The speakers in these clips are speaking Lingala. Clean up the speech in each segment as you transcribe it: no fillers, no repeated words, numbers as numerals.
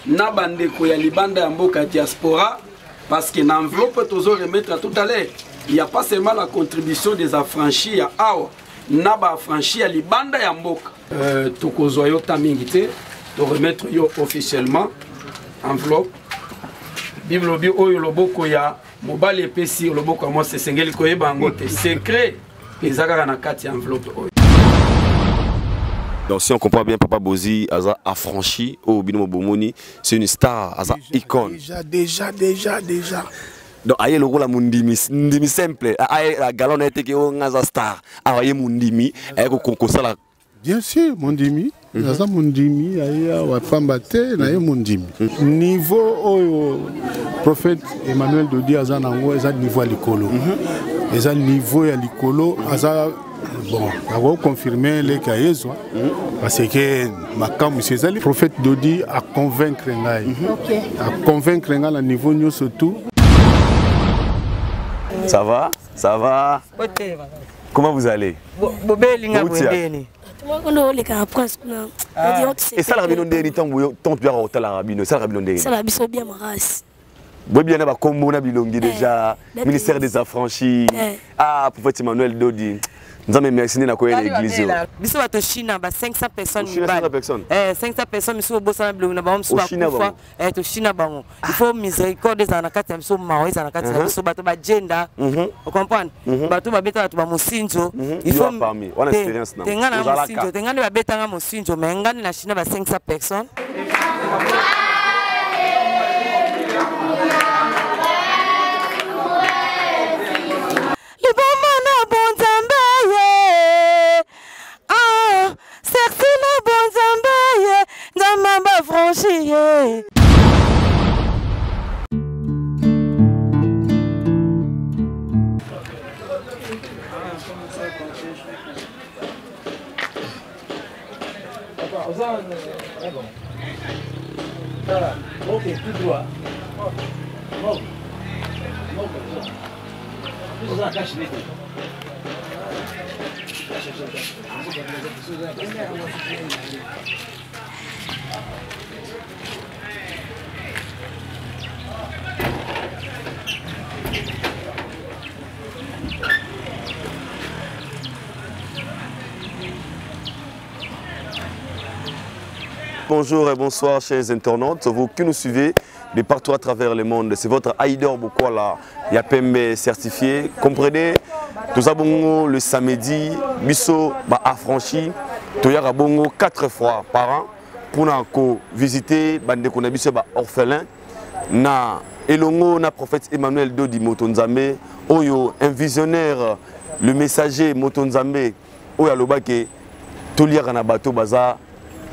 na bandeko ya libanda ya mboka diaspora parce que l'enveloppe tozo remettre tout à l'heure. Il n'y a pas seulement la contribution des affranchis à Awa, na ba affranchis à libanda ya mboka. Tokozo yo tamingite, to remettre yo officiellement enveloppe. Biblobi oyo loboko ya mobali epesi loboko moi c'est sengeli koyeba ngote secret ezaka na kati enveloppe oyo. Donc si on comprend bien, Papa Bozi Aza affranchi au Binomo Bomoni, c'est une star, Aza icône. Déjà. Donc aïe le rôle à Mundimi simple, aïe la galon était que on Aza star, aïe Mundimi, aïe ko ça la. Bien sûr, Mundimi, Aza Mundimi, aïe Wapambate, aïe Mundimi. Niveau au prophète Emmanuel Dodi Aza nango, Aza niveau à l'icolo. Aza niveau à l'icolo, Aza. Bon, on va confirmer les cahiers, parce que le prophète Dodi a convaincre Ngai. A convaincre Ngai à niveau nous surtout. Ça va? Comment vous allez? Et ça, la rabino ndeni tant bien au tel rabino, ça la rabino ndeni. Ça la biso bien maras. Bien na combo na bilongi déjà, ministère des affranchis. Ah, prophète Emmanuel Dodi. Nous avons merci à l'église. Nous sommes à Chine, 500 personnes. 500 personnes. 500 personnes, nous sommes à Chine. Il faut miséricorde des anakat, nous sommes à anakat, nous sommes à agenda. Vous comprenez? Il faut parmi. On a expérience. Mais 500 personnes. Ok, tout droit. Bonjour et bonsoir chers internautes, vous qui nous suivez de partout à travers le monde. C'est votre Aider Bokola Yapembe certifié. Comprenez, nous avons le samedi, biso affranchi, nous avons 4 fois par an pour visiter bande konabiso orphelin na elongo na prophète Emmanuel Dodi Motonzambe, oyo un visionnaire, le messager Motonzambe, oyo alobake toliaka na bato baza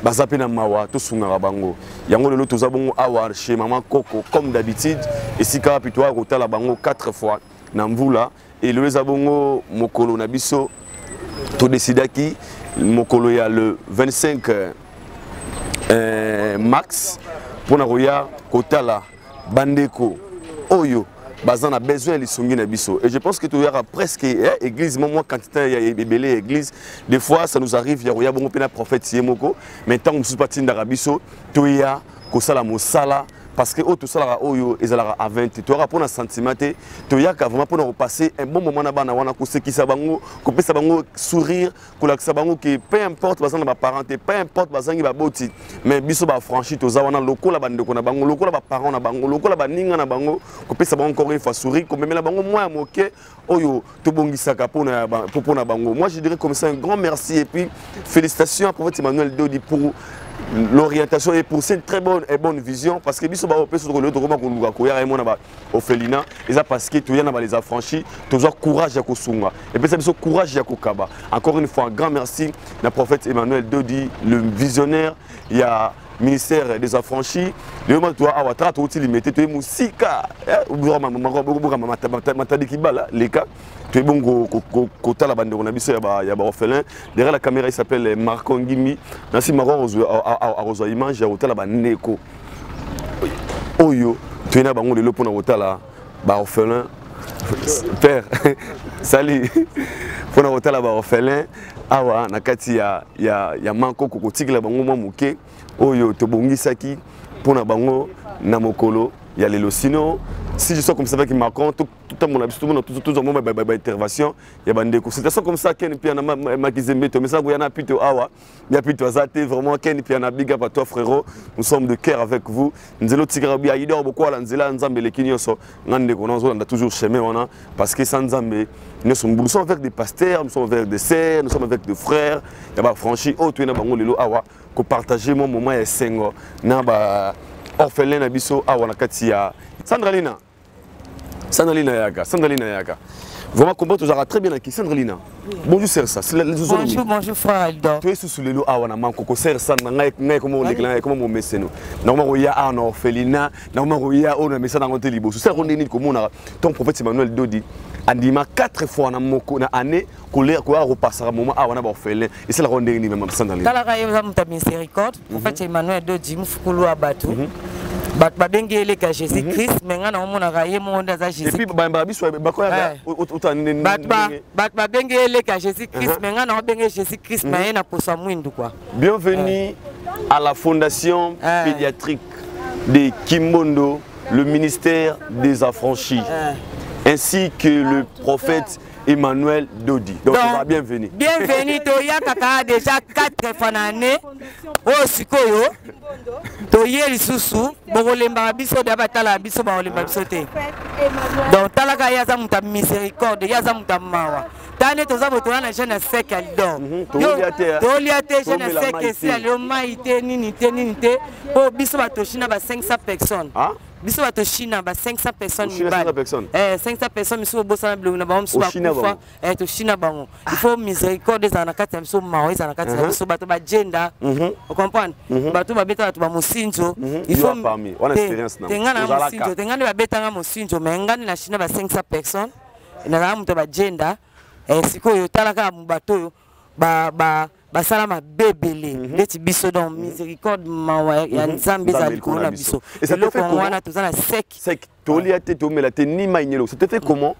bazapena mawa to sungara bango yango lelo tozabongo awa chez maman Coco comme d'habitude et sika pitwa kotala bango 4 fois na mvula et le zabongo mokolo na biso to décidaki mokolo ya le 25 max pour na roya kotala bandeko oyo bazan a besoin de songi na biso et je pense que tu y aura presque église moi quantité ya bébélé église des fois ça nous arrive ya bongo pena prophète yemoko mais tant que pas tinda biso tu ya ko sala mosala parce que tout ça oyo ezala à 20 tu auras pour un sentiment tu ya ka vraiment pour repasser un bon moment na bana wana ko sekisa bango ko pesa bango sourire ko lakisa bango que peu importe bazan na parenté peu importe bazangi ba boti mais biso ba franchi to za wana lokola bandeko na bango lokola ba parents na bango lokola ba ninga na bango ko pesa bango encore une fois sourire ko memela bango moi moke oyo to bongisaka pona bango. Moi je dirais comme ça un grand merci et puis félicitations à prophète Emmanuel Dodi pour l'orientation et pour cette très bonne vision parce que biso ba opé sur le droit ko luka ko ya remona ba orphelinat et ça parce que tu y en a les affranchis toujours courage ya ko sunga et puis ça biso courage ya ko kaba. Encore une fois un grand merci na prophète Emmanuel Dodi le visionnaire, il y a ministère des affranchis le moment toi awatra to limité to musika ubura matadi bala les cas tu es bon kota la bande on a biso ya ba orphelin derrière la caméra il s'appelle Marco Ngimi nasi Marco a reçu image ya hôtel la bandeko oyo tu na bango le pona hôtel la ba orphelin père salut Pour hotel là orphelin awa na kati ya manko kokotikela bango mwa muke oyo tobongisaki pour na bango na mokolo ya lelo sino si je suis comme ça avec Macron tout le monde tout le monde intervention il y a bande consultation comme ça ken puis na makizembe to mais ça boyana plutôt awa il y a plutôt azate vraiment ken puis na big up à toi frérot nous sommes de cœur avec vous nzelo tigrabi ya idor beaucoup la nzela nzambe lekinyoso ngande ko nazo nda toujours chemin wana parce que sans nzambe nous sommes avec des pasteurs nous sommes avec des sœurs nous sommes avec des frères il y a franchi oh tu na bango lelo awa ko partager mon moment ya sengo na ba orphelin na biso awa na kati ya Sandralina Yaka. Vraiment comprendre toujours très bien la question Sandralina. Bonjour c'est ça. Bonjour frère Aldo. Tu es sous le lot awana manko ko ser ça ngai comment l'éclat comment mon messeno. Normalement il y a un orphelinat, normalement il y a on a message dans côté libo. C'est on est comme on a ton prophète Emmanuel Dodi andima 4 fois na moko na année colère quoi repassera moment awana ba orphelin et c'est la ronde ni même Sandralina. Tala ka yeza muta miséricorde prophète Emmanuel Dodi mufukulu abatu. Ba bengele ka Jésus Christ menga na omona ka ye monde za Jésus. Et puis ba biso ba ko ya ba bengele ka Jésus Christ menga na bengele Jésus Christ mais na posa mwindu quoi. Bienvenue à la fondation pédiatrique de Kimbondo, le ministère des affranchis, ainsi que le prophète Emmanuel Dodi. Donc on va bienvenue. Bienvenue Toya kaka déjà 4 fois l'année. Oh sikoyo. Toye lisusu bokolemba biso de batala biso ba olemba biso te. Donc talaka yaza muta miséricorde yaza muta mawa. Tane toza botona na jeune sec alidor. Toliate jeune sec si alio maite nini te po biso batoshina ba 500 personnes. Biso batoshina ba 500 personnes mibali. 500 personnes miso bosana blonga na ba mso ba kufa toshina bango. Il faut miséricorde za na kati miso mawa za na kati biso bato ba gender. Vous comprenez? Bato ba beta bato ba musinzo. Il faut parmi on a expérience na. Tengana musinzo, tengana ba beta nga musinzo, mais ngani na shina ba 500 personnes. Na za muto ba gender. Sikoyo talaka bato basala mabebele ndeti biso donc miséricorde mawa ya nzambe za likolo na biso et ça te fait comment wana tozana sec toliate to mela te ni mainyelo ça te fait comment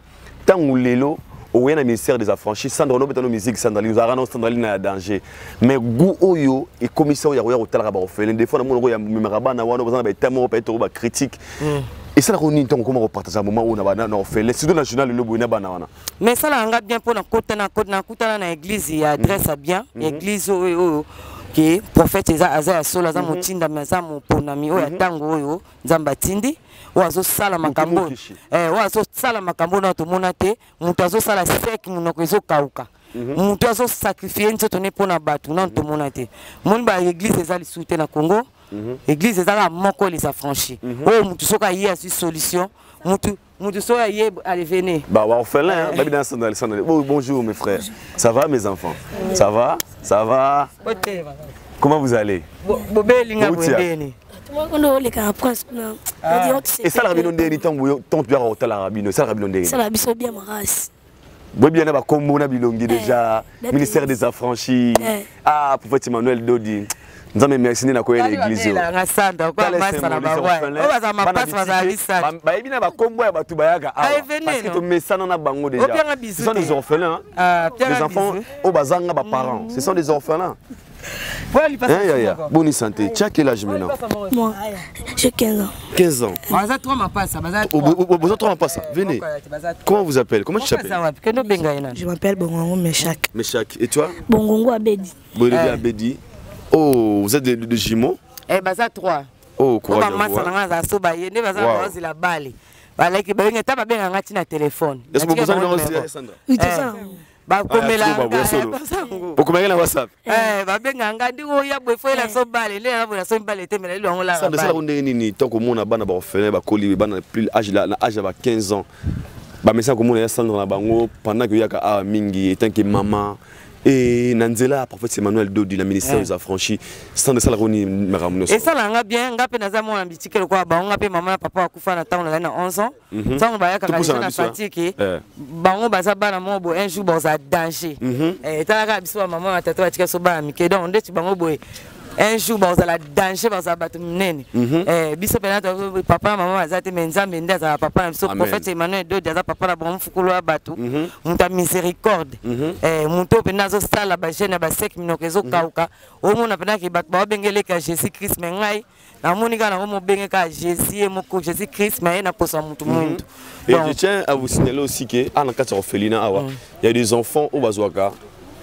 tangu lelo au na ministère des affranchis Sandra no betano musique Sandra nous arana Sandra na danger mais gu oyo et commission ya roya otalaka ba orphelin des fois na mono ya memeraba na wana bazana ba tamo ba to ba critique. Et ça, on est comment repartager un moment où on a fait les studios nationaux le bout na. Mais ça, on a bien pour na na église, il adresse bien église qui prophète Isaiah sola za mutinda meza mu ponami o ya tango oyo nzamba tindi wazo sala makambo wazo sala makambo na to monate mutu azo sala sec munoko ezo kauka mutu azo sacrifier nzoto ne pona batu na to monate mon ba église ezali soute na Congo. Église ezala moko les affranchis. Oh mutu soka yé a solution. Mutu soka yé allez venez. Bah orphelin babi dans Sandra. Bonjour mes frères. Ça va mes enfants? Ça va? Ça va? Comment vous allez? Bobelinga bondeni. Et ça la rabino ndeni tant tu as hotel la rabino, ça la rabino ndeni. Ça la biso bien maras. Boy bien ba kombo na bilongi déjà, ministère des affranchis. Ah prophète Emmanuel Dodi. Nous avons merci na koyela l'église. Na sanda kwa masa na bawa. O baza mapasa baza lisa. Ba ebina ba kombo ya batu bayaka parce que to mesana na bango déjà. Ce sont des orphelins. Les enfants au bazanga ba parents. Ce sont des orphelins. Bonne santé. Tu as quel âge maintenant? Moi, j'ai 15 ans. 15 ans. Baza 3 mapasa, baza 3. Baza 3 mapasa. Venez. Comment vous appelez? Comment tu t'appelles? Je m'appelle Bongongo Meshak. Meshak. Et toi? Bongongo Abedi. Bongongo Abedi. Oh, vous êtes de jumeaux? Baza 3. Oh, courage. Téléphone. Est-ce que vous avez un Sandra? Oui, c'est ça. Ba komela okomela na WhatsApp ba benga ngandi oya bwefo la so bale le na bona so bale te mela lo ngola ça de ça on est nini tant que mon bana ba orphelin ba koli bana plus âge là na âge ba 15 ans ba message comme on ya Sandra na bango pendant que yaka a mingi et tant que maman et Nanzela prophète Emmanuel Dodi la ministère des affranchis sans de ça la roni meramuno et ça la bien ngape na za mo na bitike kwa ba ngape maman na papa akufa na tango na 11 ans tango ba yaka na pratique bango baza bana mo bo un jour boza danger et talaka biso maman na tata batika so ba mike donc ndeti bango boye un jour bazala danger bazala bato minene biso pena papa na maman azate menzambe nde azala papa na biso prophète Emmanuel Dodi aza papa na bon fukulu ya bato muta miséricorde muto pena zo sala ba jeune ba sek minoko zo kauka omona pena ki bato ba bengele ka Jésus Christ mengai na monika na mo benge ka Jésus et moko Jésus Christ mais na posa mutu mwindu. Et je tiens à vous signaler aussi que à l'enquête orphelinat il y a des enfants au Bazouaka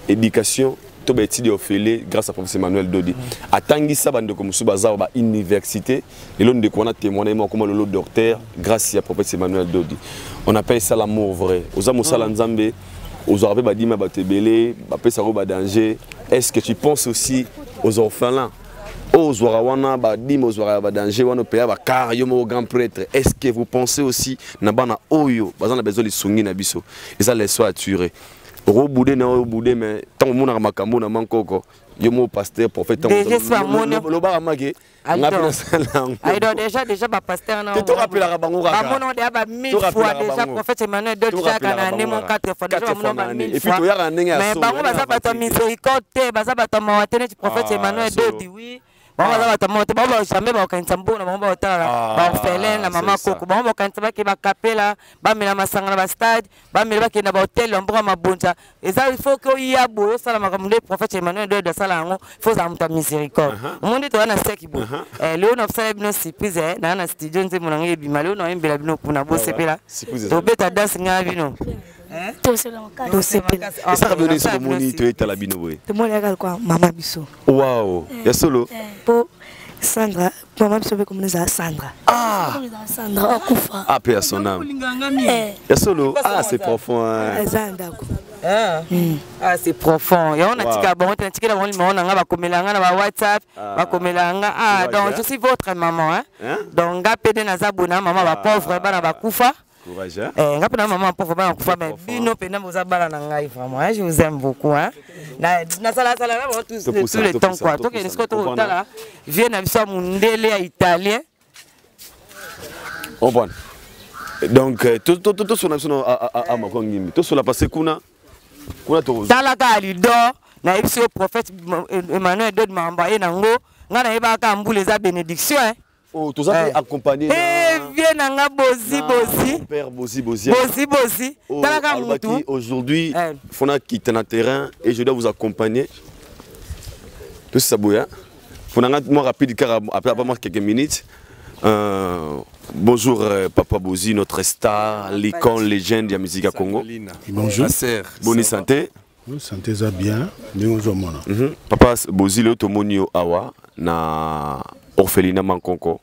éducation to ba étudier orphelin grâce à professeur Emmanuel Dodi atangi sa bande comme sous bazar ba université et l'on de qu'on a témoigné comme le docteur grâce à professeur Emmanuel Dodi on appelle ça l'amour vrai aux amours sala nzambe aux arabes ba dima ba tebele ba pesa ro ba danger. Est-ce que tu penses aussi aux orphelins aux Warawana, Badim, aux Warawana, danger, on peut avoir car yomo grand prêtre. Est-ce que vous pensez aussi nabana oyo, bazan a besoin de sungi nabiso. Et ça les soit attiré. Au boudé na au boudé mais tant que mon armakambo na mankoko, yomo pasteur prophète. Déjà soit mon. Le bar amage. Déjà ba pasteur na. Tu te rappelles la bango raka. Ba mon ba 1000 fois déjà prophète Emmanuel Dodi chaque année mon 4 fois déjà mon ba 1000 fois. Et puis tu y a un ndenge mais bango baza ba ta miséricorde, baza ba ta mawatene prophète Emmanuel Dodi oui. Bon, jamais la maman Coco. Bon, stade, il faut qu'il y a beau, ça le prophète Emmanuel de Salango, il faut ça miséricorde. Au monde de la sec, Léon of Salabino surprise, dans un studio, c'est mon ami Bimalo, non, un belabino pour na bosse là. To beta danse ngavino. Et ça revient sur le moni, tu es à la binoé. Tu m'as quoi, maman biso. Waouh, il y a solo. Pour Sandra, maman biso veut comme ça Sandra. Ah, Sandra, Akufa. Ah, paix à son âme. Il y a solo. Ah, c'est profond. Ah, c'est profond. Et on a dit bon, on a dit que on a commelanga na WhatsApp, va commelanga. Ah, donc je suis votre maman, hein. Donc gapé na zabuna maman va pauvre ba na ba kufa. Courage, hein? Ngapena maman pauvre ba na kufa mais bino pena boza bala na ngai vraiment. Je vous aime beaucoup, hein. Na sala tout le temps quoi. Donc est-ce que tu là vient na biso mundele ya italien. On prend. Donc tout sur national à Makongimi. Tout sur la passé kuna to. Talaka lido na episode prophète Emmanuel Dodi m'a envoyé nango ngana eba ka mbule za bénédiction hein. Oh, tout ça accompagné. Viens nanga bozi. Père bozi. Talaka mutu. Aujourd'hui, fona quitte na terrain et je dois vous accompagner. Tout ça bouya. Fona moi rapide car après quelques minutes. Bonjour Papa Bozi, notre star, l'icône, légende de la musique à Congo. Bonjour. Bonne santé. Bonne santé, ça bien. Papa Bozi, le tomonio awa na orphelinat Mankonko.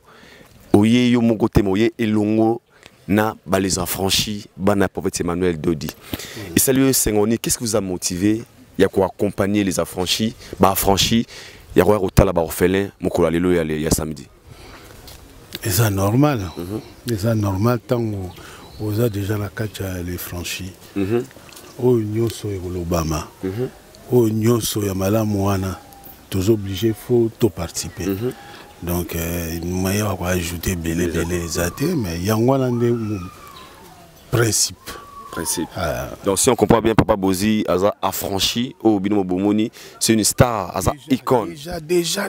Oye yo moko temoye elongo na les affranchis bana prophète Emmanuel Dodi. Et salut Sengoni, qu'est-ce qui vous a motivé? Il y a quoi accompagner les affranchis, affranchis, il y a quoi otala ba orphelin moko lelo ya samedi. Et ça normal. Et ça normal tant qu'on a déjà la catch les franchis. Au nyoso et l'Obama. Au nyoso et malamoana. Tous obligés faut tout participer. Donc nous avons ajouté belé zaté mais il y a un principe. Donc si on comprend bien Papa Bozi Aza affranchi au Binomo Bomoni, c'est une star, Aza icône. Déjà.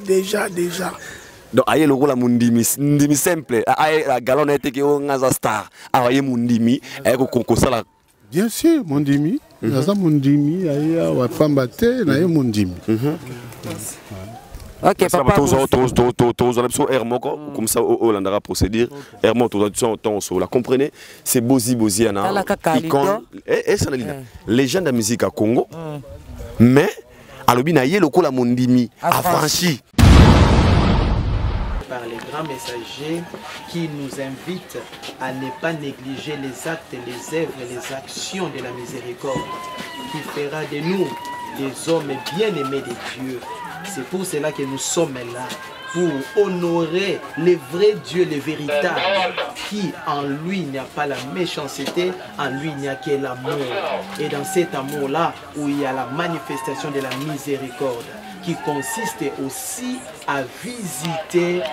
Donc aïe le rôle à Mundimi simple, aïe la galon a été que on a star, aïe Mundimi, aïe qu'on la. Bien sûr, Mundimi, Aza Mundimi, aïe wa pambate, aïe Mundimi. Ok, papa. Comme ça, on va procéder. Hermo, la comprenez? C'est Bozi Ana. Icône. Légende de la musique à Congo. Mais, à l'obinaïe, le coup la Mondimi affranchi. Par les grands messagers qui nous invitent à ne pas négliger les actes, les œuvres et les actions de la miséricorde qui fera de nous des hommes bien-aimés de Dieu. C'est pour cela que nous sommes là, pour honorer le vrai Dieu, le véritable, qui en lui n'y a pas la méchanceté, en lui n'y a que l'amour. Et dans cet amour-là, où il y a la manifestation de la miséricorde, qui consiste aussi à visiter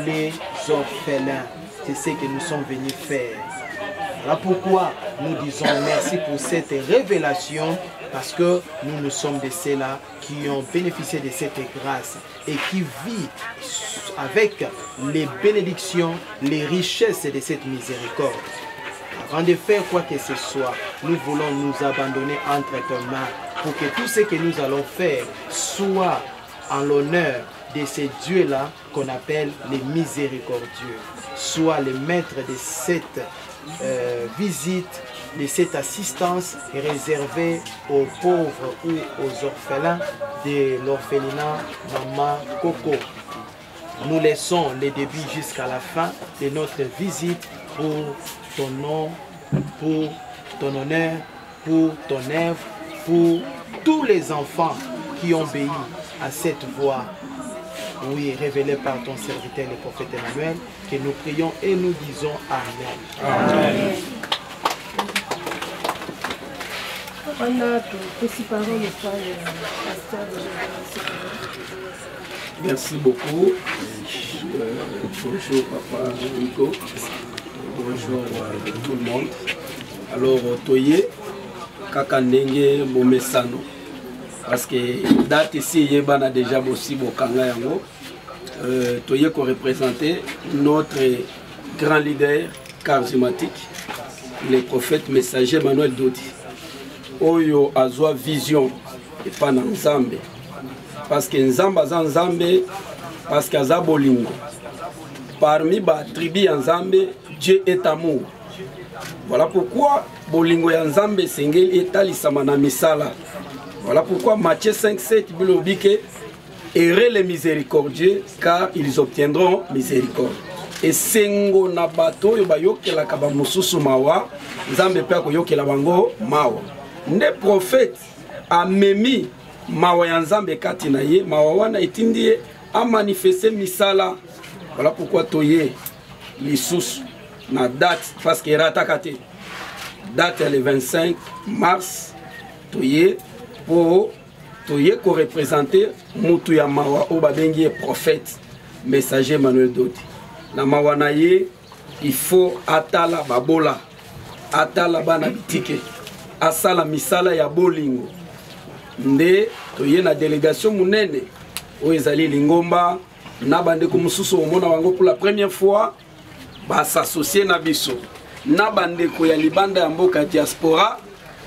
les orphelins. C'est ce que nous sommes venus faire. Voilà pourquoi nous disons merci pour cette révélation, parce que nous sommes de ceux-là qui ont bénéficié de cette grâce et qui vivent avec les bénédictions, les richesses de cette miséricorde. Avant de faire quoi que ce soit, nous voulons nous abandonner entre tes mains pour que tout ce que nous allons faire soit en l'honneur de ces dieux-là qu'on appelle les miséricordieux. Soit le maître de cette visite, de cette assistance réservée aux pauvres ou aux orphelins de l'orphelinat Maman Coco. Nous laissons le début jusqu'à la fin de notre visite pour ton nom, pour ton honneur, pour ton œuvre, pour tous les enfants qui ont obéi à cette voix, oui, révélée par ton serviteur, le prophète Emmanuel, que nous prions et nous disons Amen. Amen. Merci beaucoup. Bonjour Papa Nico. Bonjour tout le monde. Alors, Toye, Kakandenge Momesano. Parce que date ici, il y a déjà aussi Bokanga Yango. Toye qui représente notre grand leader charismatique, le prophète messager Manuel Dodi. Oyo azwa vision et pas dans Nzambe. Parce que Nzambe aza Nzambe, parce que aza bolingo. Parmi les tribus Nzambe, Dieu est amour. Voilà pourquoi bolingo ya Nzambe sengeli etalisama na misala. Voilà pourquoi Matthieu 5,7 dit que heureux les miséricordieux, car ils obtiendront miséricorde. Et sengo na bato yo bayokela ka ba mususu mawa, Nzambe pe ko yokela bango mawa. Nde prophète amemi mawa ya Nzambe kati na ye, mawa wana etindi a manifester misala. Voilà pourquoi toye lisusu na date parce que ratakate date le 25 mars toye pour toye ko représenter mutu ya mawa o babengi prophète messager Manuel Dodi. Na mawa na ye il faut atala babola, atala bana bitike, asala misala ya bolingo. Nde toye na délégation munene o ezali lingomba na bande ko mususu omona wango pour la première fois ba s'associer na biso na bande ko ya libanda ya mboka diaspora,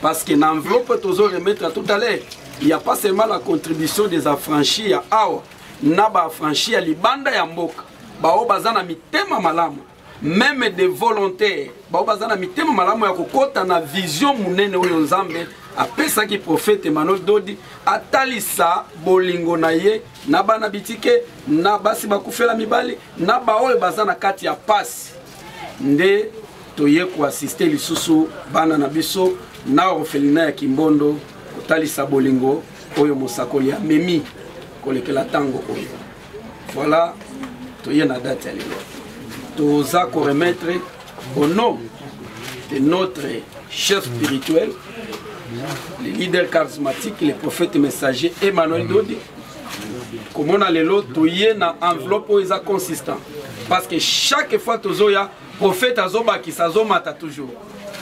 parce que na enveloppe tozo remettre tout à l'heure, il n'y a pas seulement la contribution des affranchis ya awa na ba affranchis ya libanda ya mboka ba o bazana mitema malamu, même des volontaires ba o bazana mitema malamu ya kokota na vision munene oyo Nzambe apesa ki prophète Emmanuel Dodi atalisa bolingo na ye na bana bitike na basi bakufela mibali na ba oyo bazana kati ya pasi. Nde toye ko assister lisusu bana na biso na orphelinat ya Kimbondo otalisa bolingo oyo mosakoli ya memi kolekela tango oyo. Voilà, toye na date ya lelo toza ko remettre au nom de notre chef spirituel, le leader charismatique, le prophète messager Emmanuel Dodi. Comme on a le lot, toye na enveloppe où est consistant. Parce que chaque fois tozoya prophète azoba qui s'azomata toujours.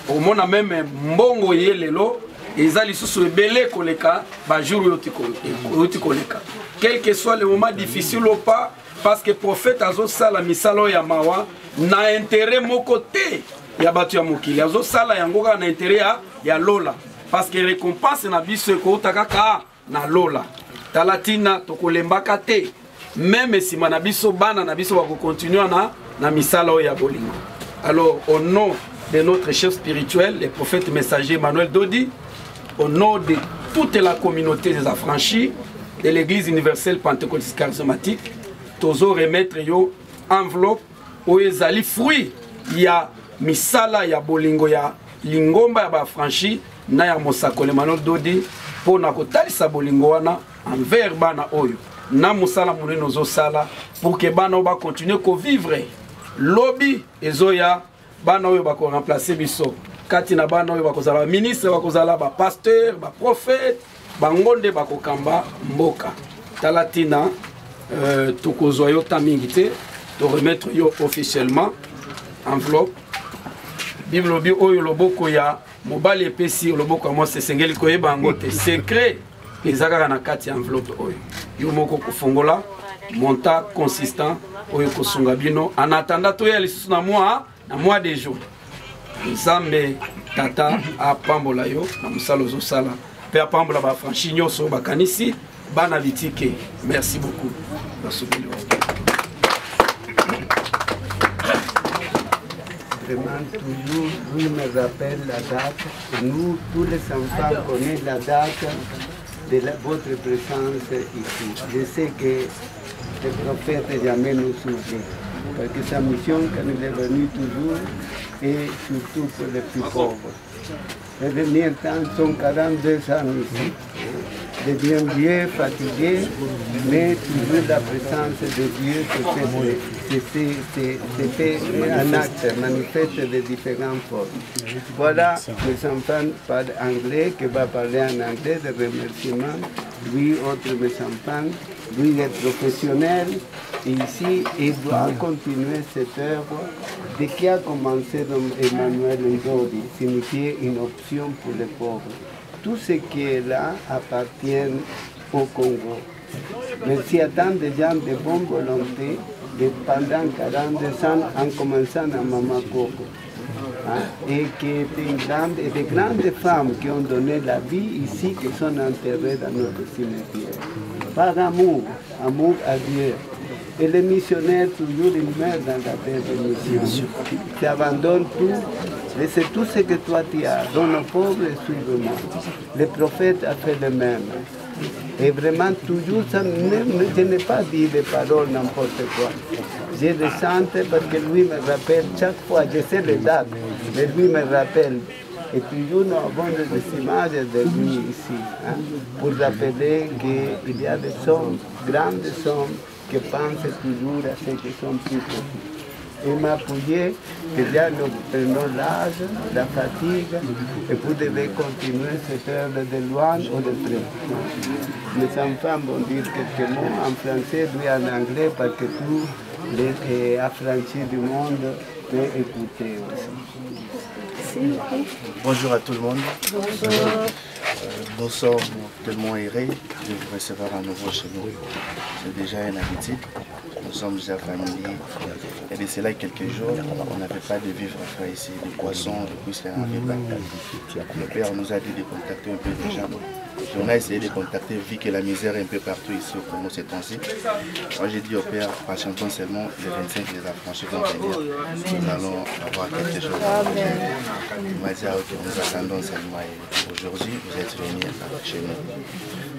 Au monde a même mbongo ye le lot, ezali susu ebele koleka ba jour yoti koleka. Quel que soit le moment difficile ou pas, parce que prophète azo sala misalo ya mawa na intérêt mon côté ya batu ya mokili azo sala yango na intérêt ya lola. Parce que récompense na biso ko takaka na lola. Talatina tokolembaka te. Même si na biso bana na biso va continuer na misala ya bolingo. Alors au nom de notre chef spirituel, le prophète messager Manuel Dodi, au nom de toute la communauté des affranchis de l'église universelle pentecôtiste charismatique, tozo remettre yo enveloppe o ezali fruit ya misala ya bolingo ya lingomba ya ba franchi na ya mosakole Manuel Dodi pour na kotalisa bolingo wana envers bana oyo na musala munene ozo sala pour que bana ba continuer ko vivre lobby ezoya bana oyo ba ko remplacer biso kati na bana oyo ba kozala ministre ba kozala ba pasteur ba prophète ba ngonde ba kokamba mboka talatina tokozwa yo tamingi te to remettre yo officiellement enveloppe Bible lobi oyo loboko ya mobali epesi loboko ya mwasi esengeli koyeba yango te. Secret eza kaka na kati ya enveloppe oyo. Yo moko kofongola montant consistant oyo kosunga bino en attendant toya lisusu na mois de jours. Nzambe tata apambola yo na mosala ozosala mpe apambola bafranchi nyonso bakanisi bana litike. Merci beaucoup. Vraiment, toujours, lui me rappelle la date. Nous, tous les enfants, connaissent la date de votre présence ici. Je sais que le prophète jamais nous oublie. Parce que sa mission, quand il est venu toujours, et surtout pour les plus pauvres. Les derniers temps sont 42 ans ici. De bien vieux, fatigués, mais toujours la présence de Dieu se fait un acte, manifeste de différentes formes. Voilà, mes enfants parlent anglais, qui va parler en anglais de remerciements. Lui, autre mes enfants, lui est professionnel. Ici, il doit continuer cette œuvre de qui a commencé Emmanuel Ndodi, signifier une option pour les pauvres. Tout ce qui est là appartient au Congo. Mais s'il y a tant de gens de bonne volonté, pendant 42 ans, en commençant à Mamakoko, et qui étaient des grandes femmes qui ont donné la vie ici, qui sont enterrées dans notre cimetière. Par amour, amour à Dieu. Et les missionnaires, toujours, ils meurent dans la terre de mission. Tu abandonnes tout, et c'est tout ce que toi tu as. Donne aux pauvres et suive-moi. Le prophète a fait le même. Et vraiment, toujours, je n'ai pas dit des paroles n'importe quoi. Je le sentais parce que lui me rappelle, chaque fois, je sais les dates, mais lui me rappelle. Et toujours, nous avons des images de lui ici, pour rappeler qu'il y a des sommes, grandes sommes, qui pensent toujours à ceux qui sont plus petits. Il m'a appuyé que là nous prenons l'âge, la fatigue, et vous devez continuer cette œuvre de loin ou de près. Les enfants vont dire quelques mots en français, lui en anglais, parce que tous les affranchis du monde peuvent écouter aussi. Bonjour à tout le monde. Nous sommes tellement heureux de vous recevoir à nouveau chez nous. C'est déjà une habitude. Nous sommes déjà familiers. Et de cela, quelques jours, on n'avait pas de vivres frais ici, de poissons, de plus rien n'avait pas. Le Père nous a dit de contacter un peu des gens. On a essayé de contacter, vu que la misère est un peu partout ici au Congo ces temps-ci. Moi j'ai dit au Père, patientons seulement les 25 les affranchis vont venir. Nous allons avoir quelque chose. Il m'a dit, ok, nous attendons seulement. Aujourd'hui, vous êtes venus chez nous.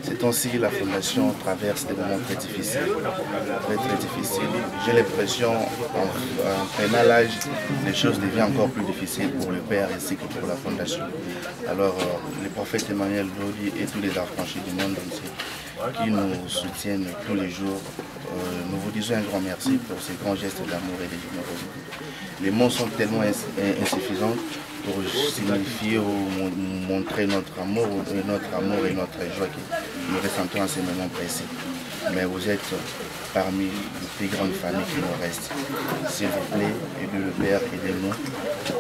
Ces temps-ci, la Fondation traverse des moments très difficiles. Très difficiles. J'ai l'impression, en prenant l'âge, les choses deviennent encore plus difficiles pour le Père ainsi que pour la Fondation. Alors, le prophète Emmanuel Ndodi et tous les affranchis du monde entier qui nous soutiennent tous les jours, nous vous disons un grand merci pour ces grands gestes d'amour et de générosité. Les mots sont tellement insuffisants pour signifier ou montrer notre amour et notre joie que nous ressentons à ces moments précis. Mais vous êtes parmi les plus grandes familles qui nous restent. S'il vous plaît, aidez le Père, aidez-nous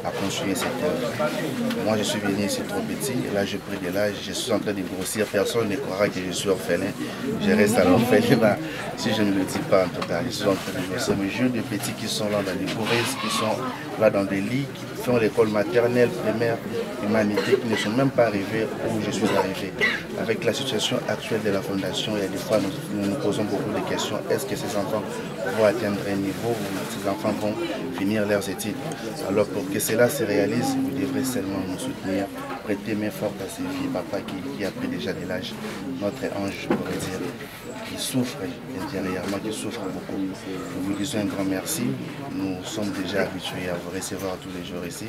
à construire cette œuvre. Moi, je suis venu ici trop petit, et là, je pris de l'âge, je suis en train de grossir. Personne ne croira que je suis orphelin. Je reste à l'orphelinat, si je ne le dis pas en tout cas. Je suis en train de grossir. Mais j'ai des petits qui sont là dans des couristes, qui sont là dans des lits, qui font l'école maternelle, primaire, humanité, qui ne sont même pas arrivés où je suis arrivé. Avec la situation actuelle de la Fondation, il y a des fois, nous nous posons beaucoup de questions. Est-ce que ces enfants vont atteindre un niveau où ces enfants vont finir leurs études? Alors pour que cela se réalise, vous devrez seulement nous soutenir, prêter main forte à ces filles, papa qui a pris déjà de l'âge, notre ange, je pourrais dire, qui souffre intérieurement, qui souffre beaucoup. Nous vous disons un grand merci. Nous sommes déjà habitués à vous recevoir tous les jours ici.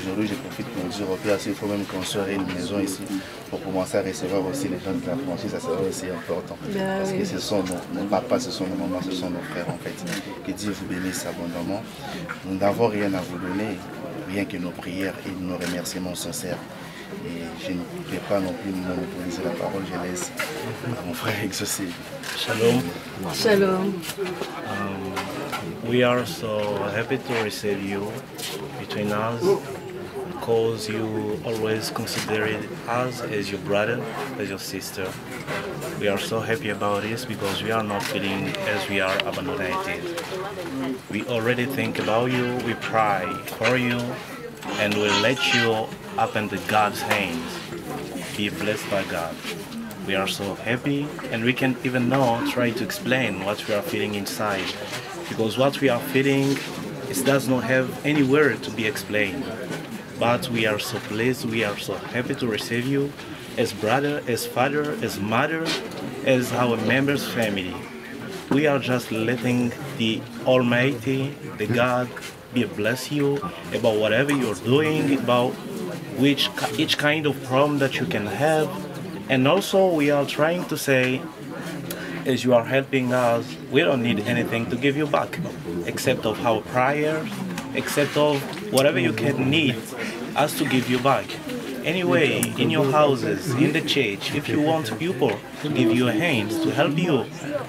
Aujourd'hui, je profite pour vous dire au Père, s'il faut même construire une maison ici pour commencer à recevoir aussi les gens de la franchise, ça serait aussi important. Parce que ce sont nos papas, ce sont nos mamans, ce sont nos frères en fait. Que Dieu vous bénisse abondamment. Nous n'avons rien à vous donner, rien que nos prières et nos remerciements sincères. Et je ne vais pas non plus monopoliser la parole, je laisse à mon frère exaucer. Shalom. Shalom. We are so happy to receive you between us. because you always consider us as your brother, as your sister. We are so happy about this because we are not feeling as we are abandoned. We already think about you, we pray for you, and we'll let you up into God's hands. Be blessed by God. We are so happy, and we can even now try to explain what we are feeling inside, because what we are feeling, it does not have any word to be explained. But we are so pleased, we are so happy to receive you as brother, as father, as mother, as our members' family. We are just letting the Almighty, the God, be bless you about whatever you're doing, about each kind of problem that you can have. And also we are trying to say, as you are helping us, we don't need anything to give you back, except of our prayers, except of whatever you can need us to give you back. Anyway, in your houses, in the church, if you want people to give you a hand, to help you,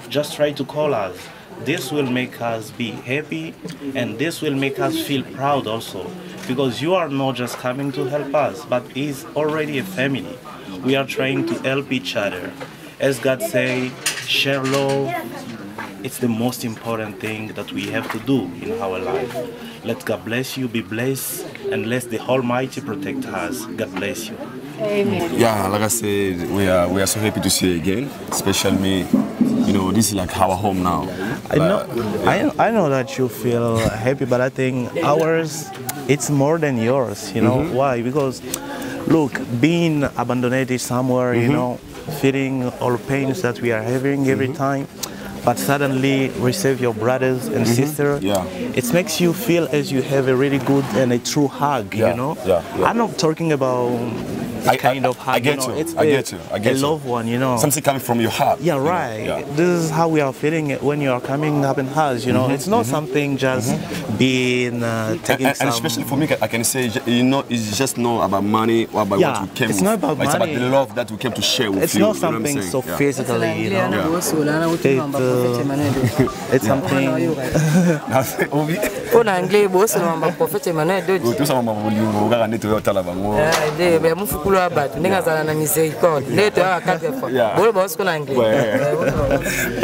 just try to call us. This will make us be happy, and this will make us feel proud also, because you are not just coming to help us, but it's already a family. We are trying to help each other. As God say, share love. It's the most important thing that we have to do in our life. Let God bless you, be blessed, and let the Almighty protect us. God bless you. Amen. Yeah, like I said, we are so happy to see you again, especially me. You know, this is like our home now. I know that you feel happy, but I think ours, it's more than yours. You know why? Because look, being abandoned somewhere, you know, feeling all pains that we are having every time, but suddenly receive your brothers and sisters, it makes you feel as you have a really good and a true hug, you know? I'm not talking about a kind of hug, I get you. It's I get you. a loved one, you know. Something coming from your heart. Yeah, right. This is how we are feeling it when you are coming up in house, you know. It's not something just being taking and especially for me, I can say, you know, it's just not about money or about what we came with. It's not about money. It's about the love that we came to share with it's you. Not something so physically, you know. It's something. On anglais, boss, on prophète Emmanuel de Dieu.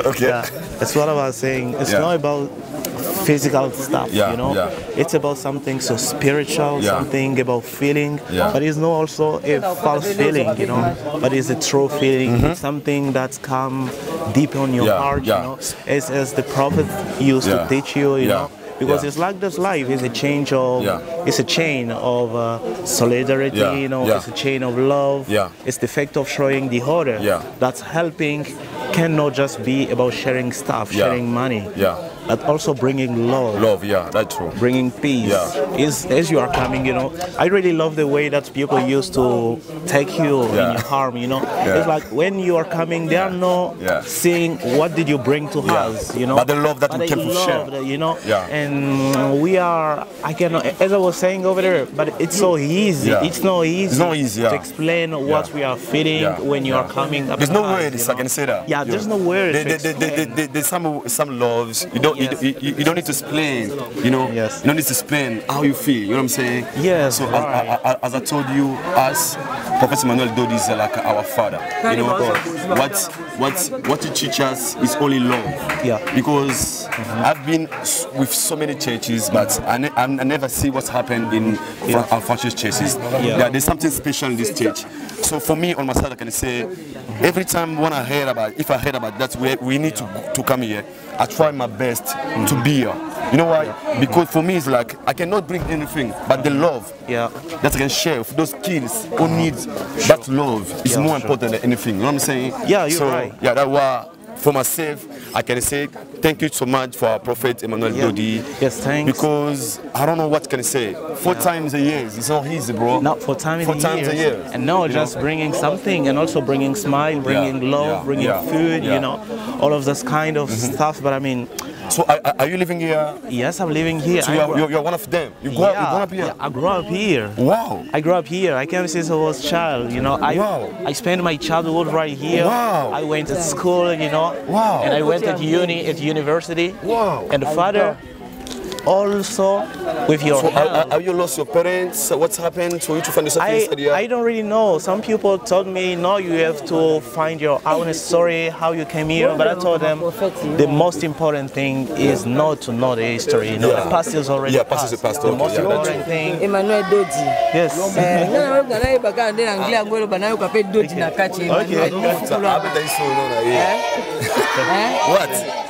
Okay. That's what I was saying. It's not about physical stuff, you know. It's about something so spiritual, something about feeling, but it's not also a false feeling, you know, but it's a true feeling. It's something that's come deep on your heart, you know, as the prophet used to teach you, you know. Because it's like this life is a change of, it's a chain of solidarity, you know, it's a chain of love. It's the fact of showing the other that's helping cannot just be about sharing stuff, sharing money. But also bringing love. That's true. Bringing peace. As you are coming, you know, I really love the way that people used to take you in your arm, you know. It's like when you are coming, they are not saying, what did you bring to us, you know. But the love that we came to share. You know, and we are, I cannot, as I was saying over there, but it's so easy. It's not easy, to explain what we are feeling when you are coming up. There's no words, I can say that. There's no words. There's some loves, you don't need to explain, you know. You don't need to explain how you feel, you know what I'm saying? So as I told you, us, Prophet Emmanuel Dodi is like our father. You know, what he teaches us is only love. Because I've been with so many churches, but I never see what's happened in Francis churches. There's something special in this church. So for me, on my side, I can say, every time when I heard about that, we need to come here, I try my best to be here. You know why? Because for me, it's like, I cannot bring anything, but the love that I can share with those kids who need that love is more important than anything. You know what I'm saying? You're right. Yeah, that's why, for myself, I can say thank you so much for our Prophet Emmanuel Dodi. Yes, thanks. Because I don't know what can I say. 4 times a year, it's not easy, bro. Not 4 times a year. And no, just bringing something, and also bringing smile, bringing love, bringing food, you know, all of this kind of stuff. But I mean, so are you living here? Yes, I'm living here. So you're one of them. You grew up here? I grew up here. Wow. I grew up here. I came since I was a child, you know. I spent my childhood right here. Wow. I went to school, you know. Wow. And I went at university. Wow. And the father, also with your So help. have you lost your parents? What's happened for you to find yourself inside here? I don't really know. Some people told me, no, you have to find your own story, how you came here. But I told them the most important thing is not to know the history. You know, the past is already past is past. The most important thing. Emmanuel Dodi. Yes. What?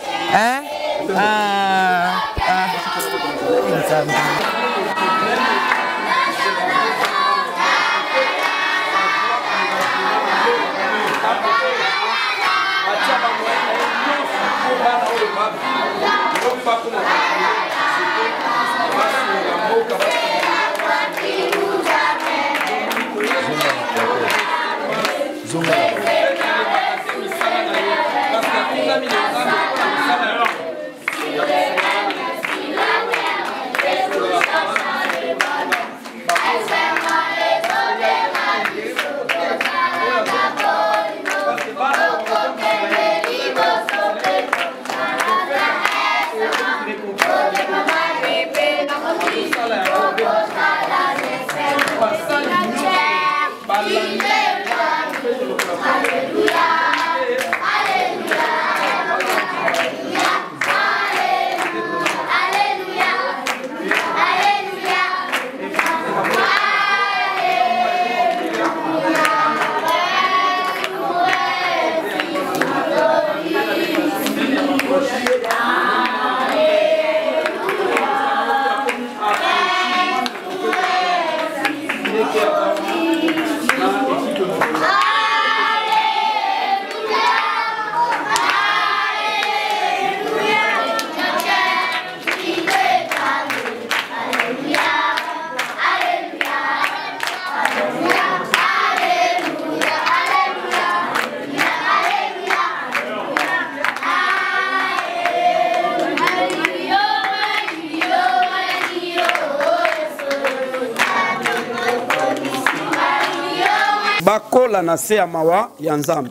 bakola na se ya mawa ya nzambe.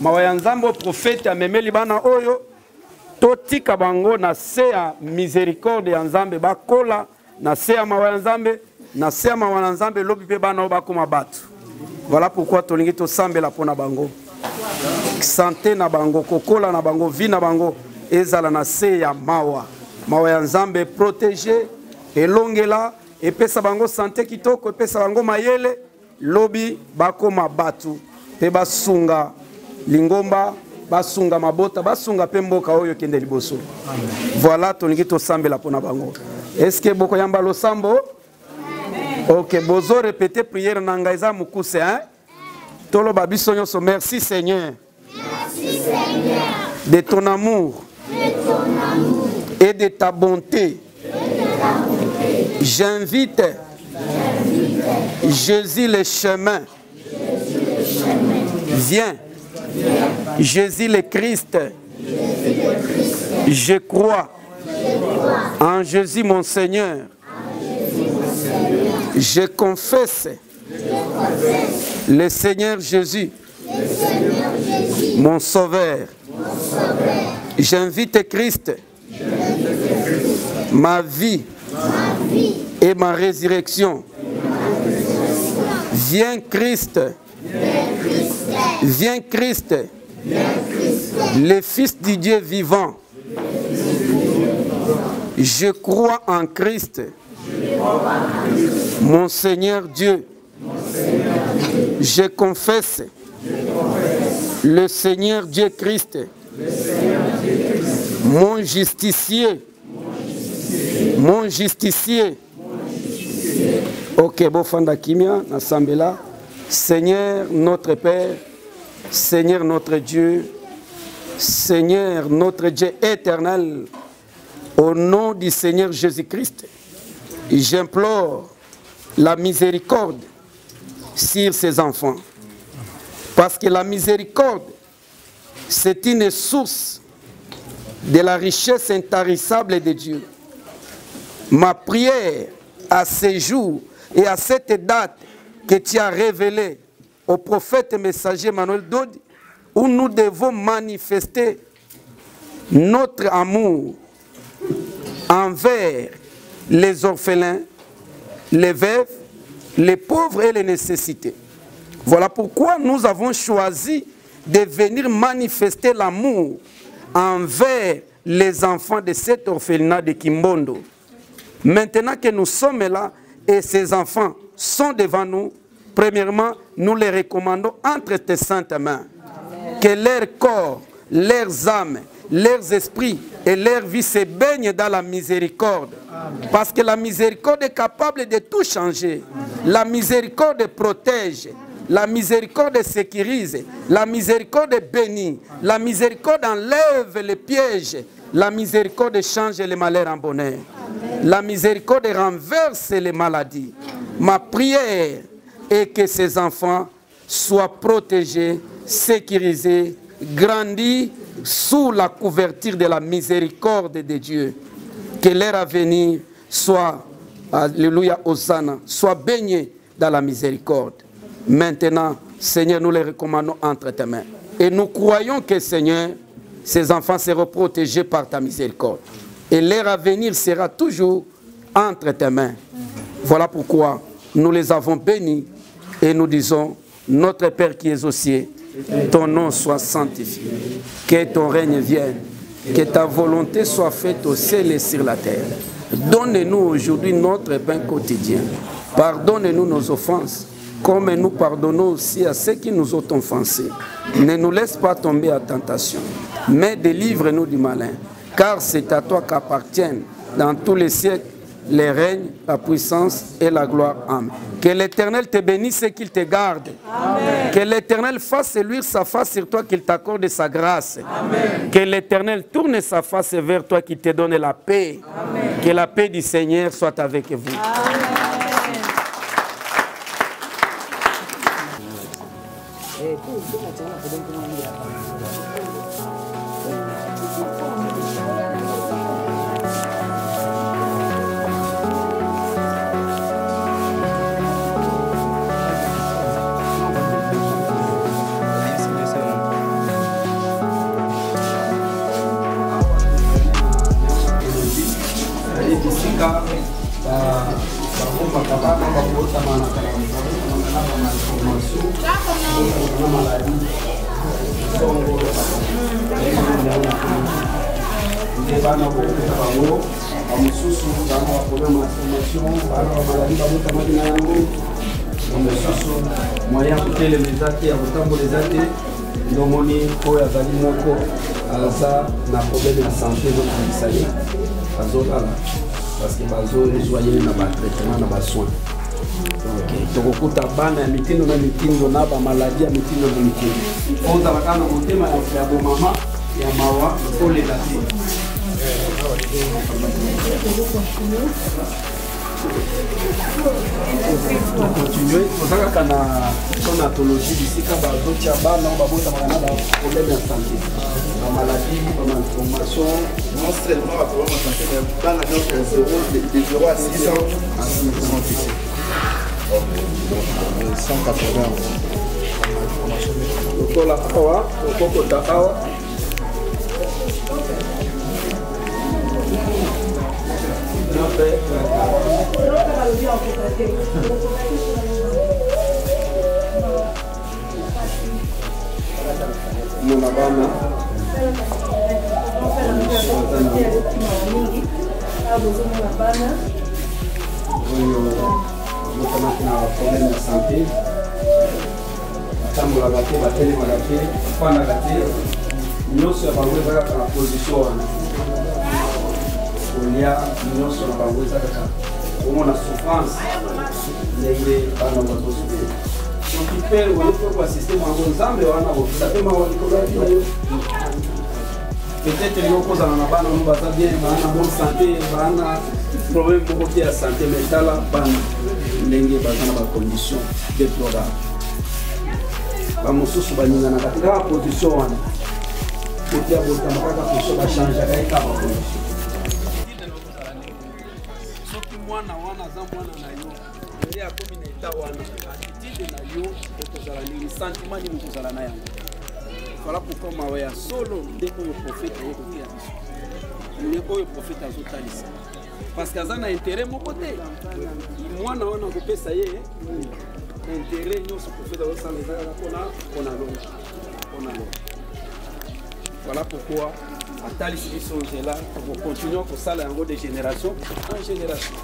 Mawa ya nzambe profete amemeli bana oyo totika bango na se ya miséricorde ya nzambe bakola na se ya mawa ya nzambe na se ya mawa ya nzambe lobi pe bana oyo bakoma batu. Voilà pourquoi tolingi tosambela pona bango. Santé na bango kokola na bango vie na bango ezala na se ya mawa. Mawa ya nzambe protéger elongela epesa bango santé kitoko epesa bango mayele lobi bakoma batu pe basunga lingomba basunga mabota basunga pe mboka oyo kende liboso. Voilà tolingi tosambela pona bango. Est-ce que boko yamba lo sambo? Ok, bozo répéter prière nanga eza mukuse hein? Tolo babiso nyonso merci Seigneur. Merci Seigneur. De ton amour. Et de ta bonté. J'invite Jésus le chemin. Viens. Jésus le Christ. Je crois en Jésus mon Seigneur. Je confesse le Seigneur Jésus, mon Sauveur. J'invite Christ, ma vie et ma résurrection. Viens Christ, viens Christ, le Fils du Dieu vivant. Je crois en Christ, mon Seigneur Dieu. Je confesse le Seigneur Dieu Christ, mon justicier. Mon justicier. Ok, bon fanda kimia, nasambela. Seigneur notre Père, Seigneur notre Dieu, Seigneur notre Dieu éternel, au nom du Seigneur Jésus-Christ, j'implore la miséricorde sur ces enfants. Parce que la miséricorde, c'est une source de la richesse intarissable de Dieu. Ma prière à ce jour et à cette date que tu as révélée au prophète messager Emmanuel Dodi, où nous devons manifester notre amour envers les orphelins, les veuves, les pauvres et les nécessités. Voilà pourquoi nous avons choisi de venir manifester l'amour envers les enfants de cet orphelinat de Kimbondo. Maintenant que nous sommes là et ces enfants sont devant nous, premièrement, nous les recommandons entre tes saintes mains. Que leur corps, leurs âmes, leurs esprits et leur vie se baignent dans la miséricorde. Parce que la miséricorde est capable de tout changer. La miséricorde protège. La miséricorde sécurise. La miséricorde bénit. La miséricorde enlève les pièges. La miséricorde change les malheurs en bonheur. La miséricorde renverse les maladies. Ma prière est que ces enfants soient protégés, sécurisés, grandis sous la couverture de la miséricorde de Dieu. Que leur avenir soit, alléluia, Hosanna, soit baigné dans la miséricorde. Maintenant, Seigneur, nous les recommandons entre tes mains. Et nous croyons que, Seigneur, ces enfants seront protégés par ta miséricorde. Et leur avenir sera toujours entre tes mains. Voilà pourquoi nous les avons bénis et nous disons, notre Père qui es aux cieux, ton nom soit sanctifié, que ton règne vienne, que ta volonté soit faite au ciel et sur la terre. Donne-nous aujourd'hui notre pain quotidien. Pardonne-nous nos offenses, comme nous pardonnons aussi à ceux qui nous ont offensés. Ne nous laisse pas tomber à tentation, mais délivre-nous du malin, car c'est à toi qu'appartiennent dans tous les siècles les règnes, la puissance et la gloire. Amen. Que l'Éternel te bénisse et qu'il te garde. Amen. Que l'Éternel fasse luire sa face sur toi, qu'il t'accorde sa grâce. Amen. Que l'Éternel tourne sa face vers toi, qu'il te donne la paix. Amen. Que la paix du Seigneur soit avec vous. Amen. moyen koteleleza te ya kotamboleza te ndomoni oyo azali moko aza na problème ya santé ezokangisa ye bazolala parce que bazozwa ye na batraitement na basoin. tokokuta bana ya mitindo na mitindo na bamaladi ya mitindo na mitindo ozalaka na motema ya bomama ya mawa kolela te. Continuer, nous avons une anthologie d'ici quand d'autres bana problème de santé, la maladie, la malformation, non seulement la problème de santé, mais dans la de 0 à 6 ans à 6 ans ici. 180. Donc la awa, donc la awa. Mona bana problème de santé atambolaka te batelemaka te afandaka te nyonso ya bango eza kaka na position wana kolia nyonso na bango eza kaka komona souffrance ndenge bana bazosufrir soki mpe oye mpe koasiste bango nzambe wana kokisa mpe mawa likolo ya bino yo peut-être yo kozala na bana no baza bien bana na bonne santé bana problème moko te ya santé mais tala bana ndenge baza na bacondition déplorable bamosusu baninganaka te kaka position wana kote ya botama kaka position bachangeaka ye kaka bacondition. Soki mwana wana aza mwana na yo nde akomi na eta wana attitude na yo okozala nini sentiment nini okozala na yango. Voilà pourquoi mawa ya solo nde oyo prophète aye kotia biso nde oyo prophète azotalisa parce que ça a intérêt mon côté. Moi na on a coupé ça y est. Intérêt nous se fait dans ça on a l'eau. Voilà pourquoi à tali si sont là pour continuer pour ça là en de génération en génération.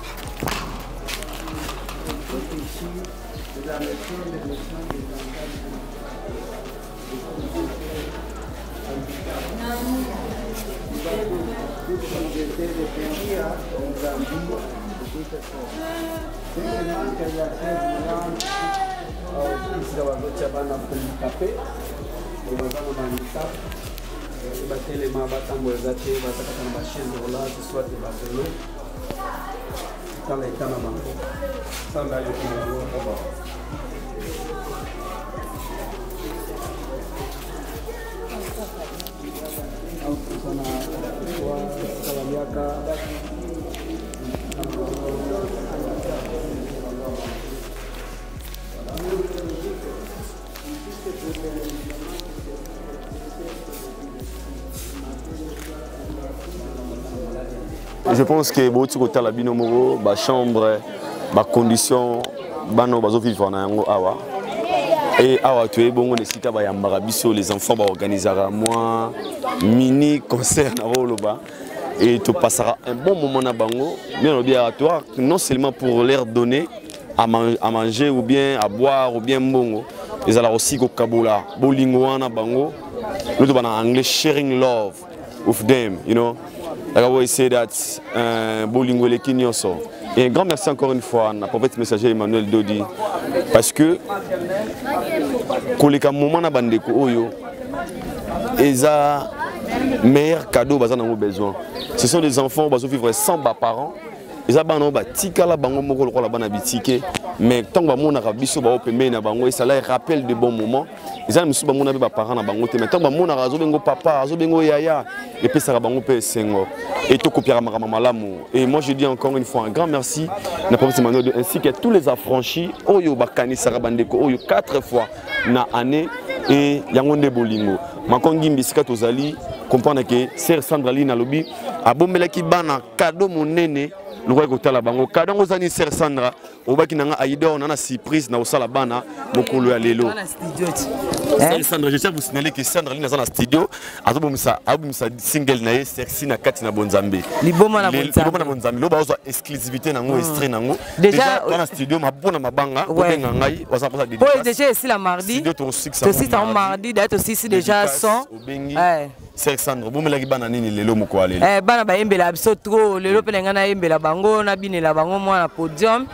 Je pense que beaucoup de la binomoro, la chambre, la condition, bano bazo vivre na yango awa. Et awa tu es bon on est ba yambara biso les enfants ba organiser moi mini concert na roloba et tu passeras un bon moment na bango bien obligatoire non seulement pour leur donner à manger ou bien à boire ou bien mbongo ils allaient aussi ko kabula bolingo na bango nous en anglais sharing love with them, you know. Like I always say that bolingo le kinyoso. Et un grand merci encore une fois à prophète messager Emmanuel Dodi parce que koleka moment na bandeko oyo eza meilleur cadeau bazana ngo besoin. Ce sont des enfants bazo vivre sans bas parents. Ils ont tika bango moko lokola bana bitike mais tant ba mona ka biso ba opembe na bango et ça leur rappelle de bons moments. Ils ont musu ba mona ba parents na bango te mais tant ba mona ka zo bengo papa zo bengo yaya et puis ça ka bango pe sengo et to copiera mama malamu. Et moi je dis encore une fois un grand merci na prophète Emmanuel ainsi que tous les affranchis oyo bakani sara bandeko oyo 4 fois na année et yango nde bolingo makongi mbisika tozali comprendre que sœur Sandraline na lobi abomelaki bana cadeau monene. Nous voyons que la banque, quand on a Sœur Sandra, on va qu'il y a une surprise dans la bana, beaucoup à l'élo. Sandra, je tiens à vous signaler que Sandra est dans le studio. Album ça single nae, sexy na Katina Bonzambe. Liboma na Bonzambe. Loba oza exclusivité na ngo extrait na ngo. Déjà dans le studio, ma bonne ma banga, obenga ngai, oza pour ça dédicace. Oui, déjà ici la mardi. Aussi en mardi, d'être aussi déjà son. Sœur Sandra, vous me l'avez banani lelo moko alelo. Bana ba embela biso trop, lelo pe ngana embela bango na binela bango moi na podium,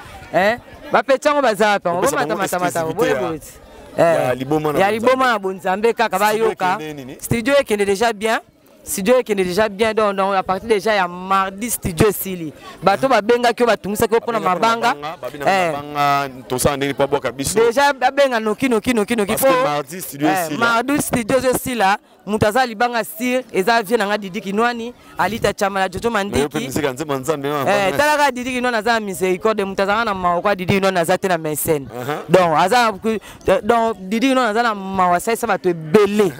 ba petango bazapa, on va mata ya liboma na Bonzambe kaka ba yoka. Studio est déjà bien. Studio est déjà bien donc à partir déjà ya mardi studio sili. Bato ba benga ko batungisa ko pona mabanga. To sa ndeni pa boka biso. Déjà ba benga noki. Parce que mardi studio sili. Mardi studio sili là. Mutaza libanga sir eza vie nanga Didi Kinwani alita chamala jojo mandiki talaka Didi Kinwani aza miséricorde mutaza na maokwa Didi Kinwani aza te na mécène donc aza donc Didi Kinwani aza na mawasa sa bato ebele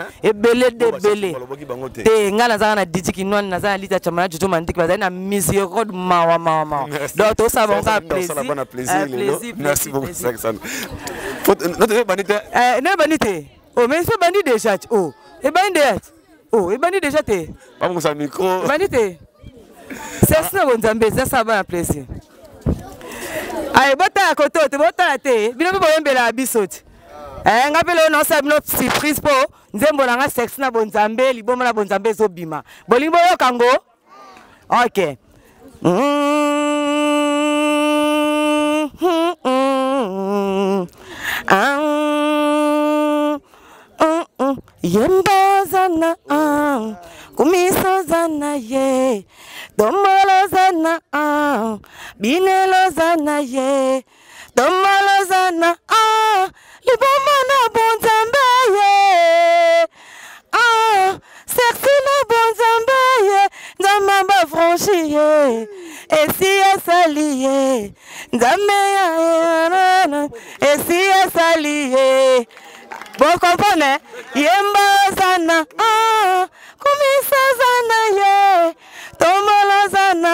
te ngala aza na Didi Kinwani aza alita chamala jojo mandiki baza na miséricorde mawa donc to ça bon plaisir merci beaucoup Saxon notre banité ne banité oh mais c'est banité déjà oh et bani déjà te. Vamos com o micro. Bani te. C'est ça Bonzambe, ça va plaisir. Ay bota à côté, te bota la te. Bino bo yembela bisoti. Ngapelo no sa bino surprise po. Nzembo na sex na Bonzambe, liboma na Bonzambe zo bima. Bolingo yo kango. OK. Yembazana kumisozana ye domolozana binelozana ye domolozana liboma na Bonzambe ye sexy na Bonzambe ye nzamba franchi ye esi asali ye nzame esi asali ye. Vous comprenez? Yembazana, kumisazana ye, tomolazana,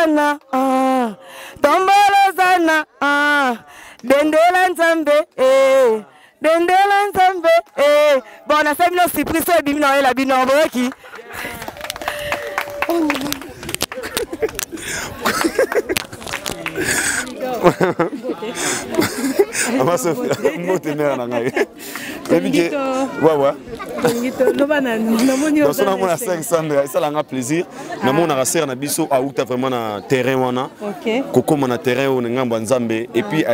sana tombolo sana dendela nzambe dendela nzambe bon na fait bino surprise so bimi na la bino boki Amasa mbote nera na ngai. Ebike wawa. Donc ça on a 500 ça l'a plaisir. Na mona raser na biso a outa vraiment na terrain wana. Koko na terrain on ngamba nzambe et puis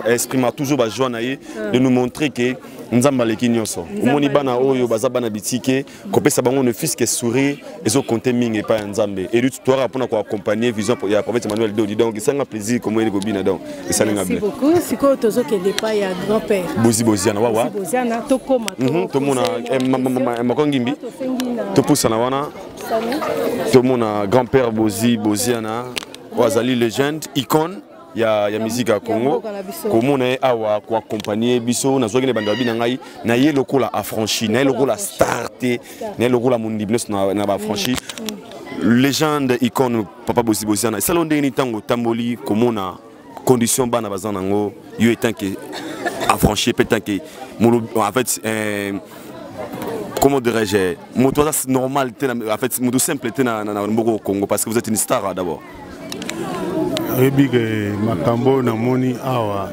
exprime toujours ba joie na ye de nous montrer que nzamba leki nyonso. Omoni bana oyo baza bana bitike kopesa bango ne fils que sourire ezo compter mingi pa nzambe. Et lui toi pour na accompagner vision pour ya prophète Emmanuel Dodi. Donc ça nga plaisir comme ele kobina donc et ça nga bien. Merci beaucoup. Siko tozo ke depa ya grand-père. Boziana wawa. Boziana tokoma. Tomona makongimbi. Topusana wana. Tomona grand-père Boziana. Wazali légende icône ya musique à Congo. Komona awa ko accompagner biso na zokene banda bina ngai na ye lokola affranchi, na ye lokola starté, na ye lokola mundibnes na ba affranchi. Légende icône papa Boziana. Ça londe ni tango tamboli komona condition bana bazanango yo étant que affranchi peut-être que en fait comment dirais-je moto normal en fait moto simple na au Congo parce que vous êtes une star d'abord. Ebige makambo na moni awa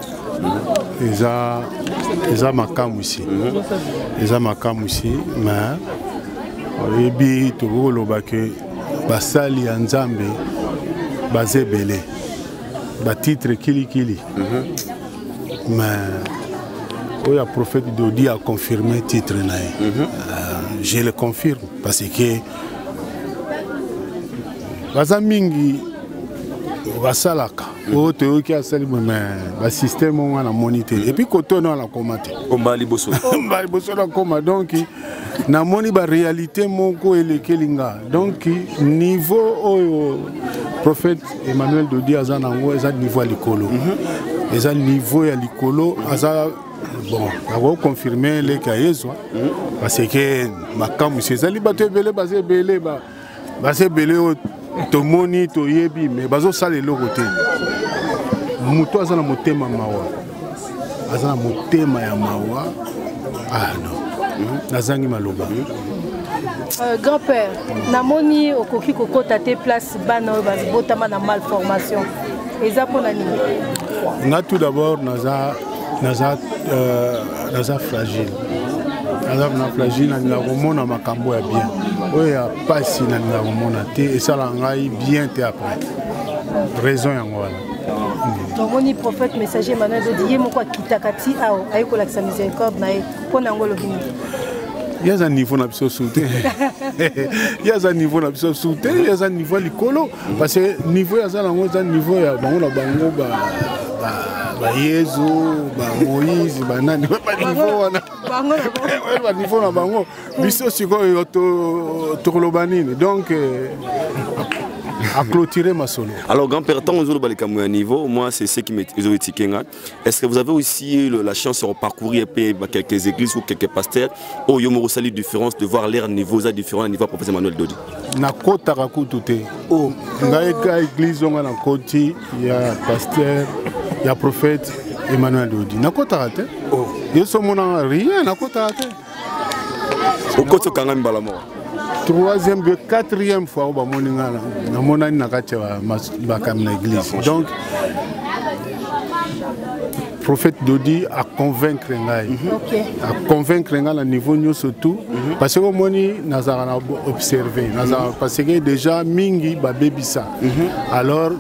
eza makamu ici. Eza makamu ici mais ebi to loba que basali ya nzambe bazebele ba titre kili mais le prophète Dodi a confirmé le titre. Je le confirme parce que Bazamingi Basalaka, qui a le système on a monité. Et puis quand on a commenté. Donc na moni ba réalité moko ele kelinga. Donc niveau prophète Emmanuel Dodi azanango eza niveau à l'écolo. Eza niveau à l'écolo aza bon, on va confirmer les cahiers parce que makamu c'est ali bato belé basé belé to moni to yebi mais bazo sale le côté muto azana motema mawa azana motema ya mawa non nazangi maloba grand-père namoni okoki kokota te place bana bazibotama na malformation eza pona nini nga tout d'abord naza fragile. Naza fragile na komona makambo ya bien. Oya pasi na komona te et ça la ngai bien te après. Raison yango wana. Donc on y prophète messager Emmanuel Dodi ye moko kitakati awo ayiko la miséricorde na pona ngolo bini. Il y a un niveau na biso sauté. Il y a un niveau na biso sauté, il y a un niveau likolo parce que niveau ya zala ngo za niveau ya bango na bango ba Yezu, ba Moïse, ba nani ba niveau wana. Ba niveau na bango biso sikoyo to lobanini. Donc à clôturer ma solo. Alors grand-père, tant que vous avez un niveau, moi c'est ce qui m'éthique. Est-ce que vous avez aussi la chance de parcourir quelques églises ou quelques pasteurs où il y a une différence de voir leur niveau différent au niveau professeur Emmanuel Dodi? Na kota rakutute. Oh, ngaika église on a koti, il y a pasteur, il y a prophète Emmanuel Dodi. Na kota rate. Oh, ils sont mon rien na kota rate. Au côté quand même balamo. Troisième, quatrième fois, on a l'église. Donc, le prophète Dodi a convaincre à convaincre à niveau nous surtout parce que moi nous avons observé parce que déjà mingi ba bebisa alors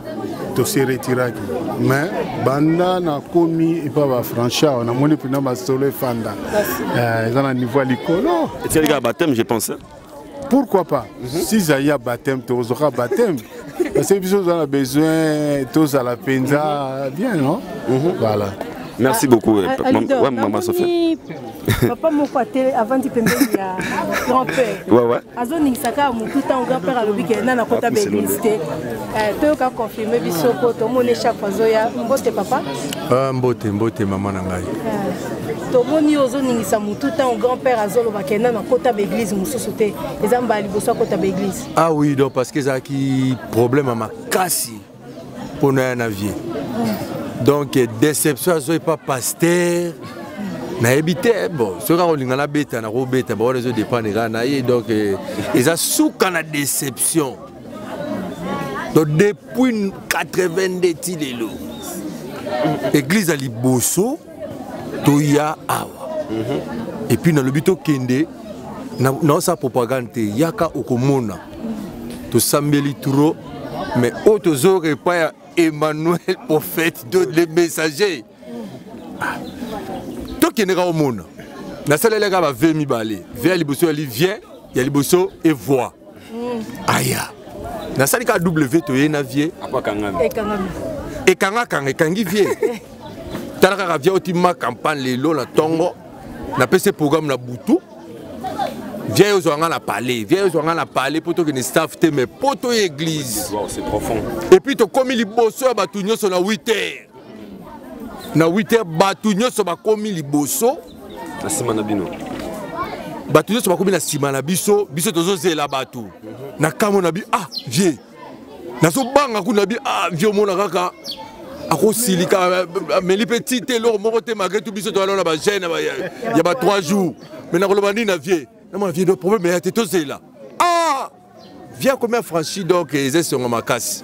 to se retirer mais banda na komi et pas franchir on a moni pina ba solo fanda ils ont un niveau à l'école et c'est le baptême je pense. Pourquoi pas? Si il y a baptême, tu auras baptême. Parce que nous avons besoin, tous à la penza, bien, non? Voilà. Merci beaucoup, maman Sophie. Papa mon côté avant de pember il grand-père. Ouais. Azoni saka mon tout temps grand-père à l'obéi na kota l'église. Tu as confirmé bisoko to mon chaque fois zoya mbote papa. Mbote maman nangai. Tomoni ozoningisa mutu ta grand-père azolo bakena na kota l'église mususu te ezamba liboso kota l'église. Ah oui donc parce que ça qui problème à ma kasi pour nous un avion. Donc déception soit pas pasteur. Na habité bon, ce qu'on a la bête na robeta bon les autres dépend de donc ils a sous la déception. Donc depuis 82 tilelo. Église à Liboso toya awa. Et puis dans le but kende na sa propagande yaka okomona. To sambeli trop mais autres aurait pas Emmanuel prophète de les messagers. Tout qui est au monde. La seule élève va venir m'y vers Liboso, elle vient, il y a Liboso et voit. Aïe. La seule cas W, tu es navier. Et quand il vient, tu as vu ultima campagne les lots la tongo, na PC programme la boutou. Viens aux gens la parler, viens aux gens la parler pour que les staff mais pour ton église. C'est profond. Et puis tu comme Liboso ba tu sur la 8h. Na 8h batu nyonso bakomi liboso na sima na bino batu nyonso bakomi na sima na biso tozozela batu na kamo na bi vie nazo banga kuna bi vie mona kaka akosilika meli petit telo moko te malgré tout biso to na ba jeune ya ba 3 jours mais na koloba na vie na ma vie de problème mais te tozela viens combien franchi donc ezé sur makasi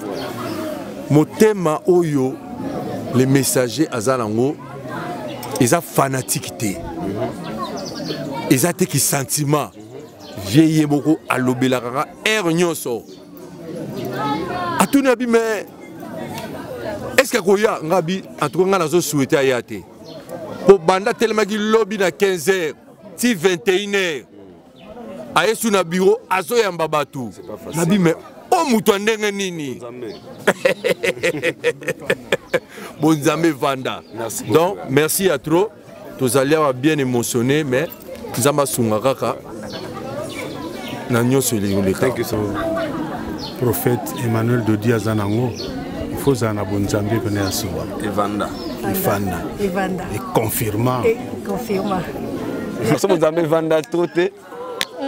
motema oyo. Les messagers à Zalango, ils ont fanatique. Ils ont des sentiments. Vieillir beaucoup à l'obélara, air nyonso. A tout nabi mais est-ce que Koya ngabi en tout cas nazo souhaité ayate. Pour banda tellement qu'il lobby na 15h, si 21h. Aye sous na bureau azo yamba batu. Nabi mais oh mutu ndenge nini. Bonzambe Vanda. Merci beaucoup. Donc, merci à trop. Tous allez avoir bien émotionné, mais nous avons sungaka. Thank you so much. Prophète Emmanuel Dodi Azanango. Il faut zana bonzambe venir à Soua. Evanda. Evanda. Et confirmant. Nous sommes bonzambe Vanda troté.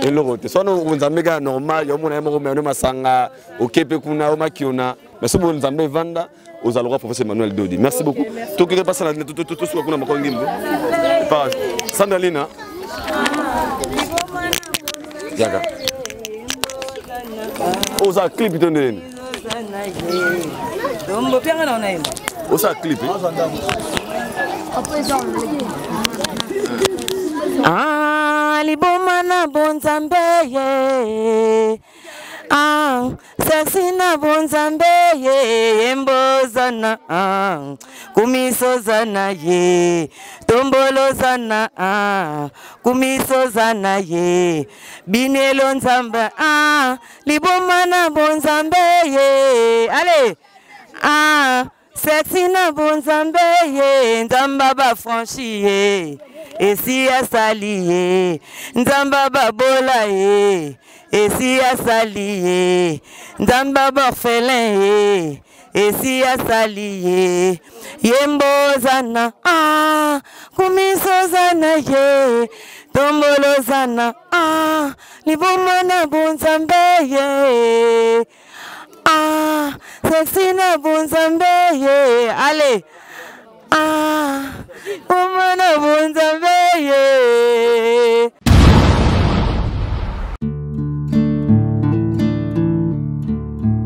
Et l'autre, soit nous bonzambe normal, yo mona mo me masanga, okepe kuna o makiona. Mais ce bonzambe Vanda. Aux allois professeur Emmanuel Dodi. Merci beaucoup. Tout qui repasse à la tout ce qu'on a makongimbo. Sandalina. Yaga. Osa clip donne. Dombo pianga na onaima. Osa clip. Liboma na bonzambe ye. Sexina bonzambe ye mbozana kumisozana ye tombolozana kumisozana ye binelo nzamba libomana bonzambe ye ale sexina bonzambe ye nzamba ba franchi ye esi asali ye nzamba ba bola ye et si a salié, Nzamba borfelin, et si a salié, Yembozana, Kumisozana ye, Tombolozana, Libomana bonzambe ye, Sexina bonzambe ye, allez, Bomana bonzambe ye.